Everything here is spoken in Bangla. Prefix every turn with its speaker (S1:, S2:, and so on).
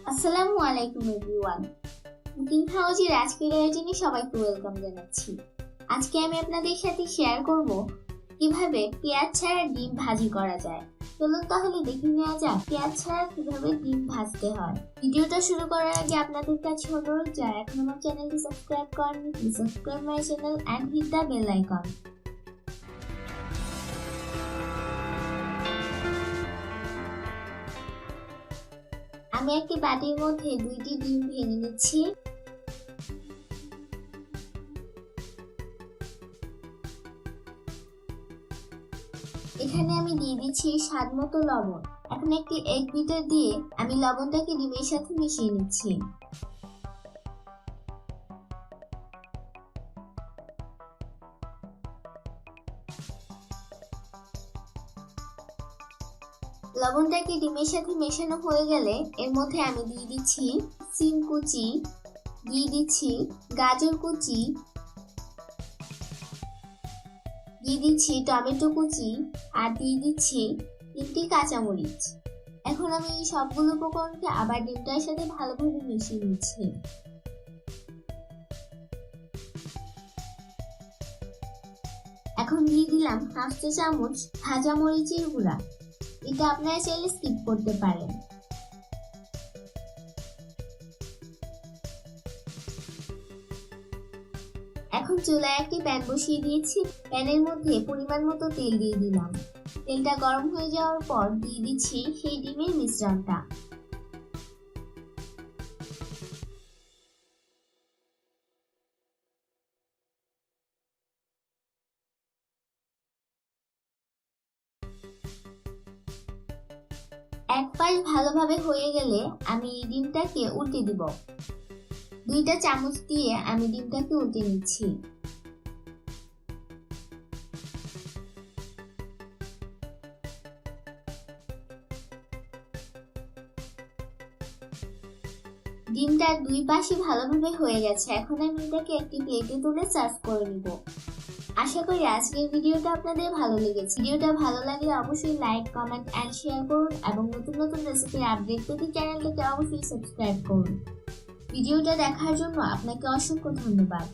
S1: আসসালামু আলাইকুম এভরিওয়ান। কুকিং হাউজের আজকের আয়োজনে সবাইকে ওয়েলকাম জানাচ্ছি। আজকে আমি আপনাদের সাথে শেয়ার করব কিভাবে পেঁয়াজ ছাড়া ডিম ভাজি করা যায়। চলুন তাহলে দেখে নেওয়া যাক পেঁয়াজ ছাড়া কিভাবে ডিম ভাজতে হয়। ভিডিওটা শুরু করার আগে আপনাদের কাছে অনুরোধ, যারা এখন আমার চ্যানেলটি সাবস্ক্রাইব করেননি, please subscribe my channel and hit the bell icon. আমি একটি বাটির মধ্যে 2টি ডিম ভেঙে নিচ্ছি। এখানে আমি দিয়ে দিচ্ছি স্বাদ মতো লবণ। এখন একটি এগ বিটার দিয়ে আমি লবণটাকে ডিমের সাথে মিশিয়ে নিচ্ছি। লবণটাকে ডিমের সাথে মেশানো হয়ে গেলে এর মধ্যে আমি দিয়ে দিচ্ছি সিম কুচি, দিয়ে দিচ্ছি গাজর কুচি, দিয়ে দিচ্ছি টমেটো কুচি, আর দিয়ে দিচ্ছি 3টি কাঁচামরিচ। এখন আমি এই সবগুলো উপকরণকে আবার ডিমটার সাথে ভালোভাবে মিশিয়ে নিচ্ছি। এখন দিয়ে দিলাম 1/2 চা চামচ ভাজা মরিচের গুঁড়া। এটা আপনারা চাইলে স্কিপ করতে পারেন। এখন চুলায় একটি প্যান বসিয়ে দিয়েছি। প্যানের মধ্যে পরিমাণ মতো তেল দিয়ে দিলাম। তেলটা গরম হয়ে যাওয়ার পর দিয়ে দিচ্ছি সেই ডিমের মিশ্রণটা। এক পাশ ভালোভাবে হয়ে গেলে আমি এই ডিমটাকে উল্টে দিব। 2টা চামচ দিয়ে আমি ডিমটাকে উল্টে নিচ্ছি। ডিমটা 2 পাশে ভালোভাবে হয়ে গেছে। এখন আমি এটাকে একটি প্লেটে তুলে সার্ভ করে নিব। আশা করি আজকের ভিডিওটা আপনাদের ভালো লেগেছে। ভিডিওটা ভালো লাগলে অবশ্যই লাইক, কমেন্ট এন্ড শেয়ার করুন এবং নতুন নতুন রেসিপির আপডেট পেতে চ্যানেলটাকে অবশ্যই সাবস্ক্রাইব করুন। ভিডিওটা দেখার জন্য আপনাকে অসংখ্য ধন্যবাদ।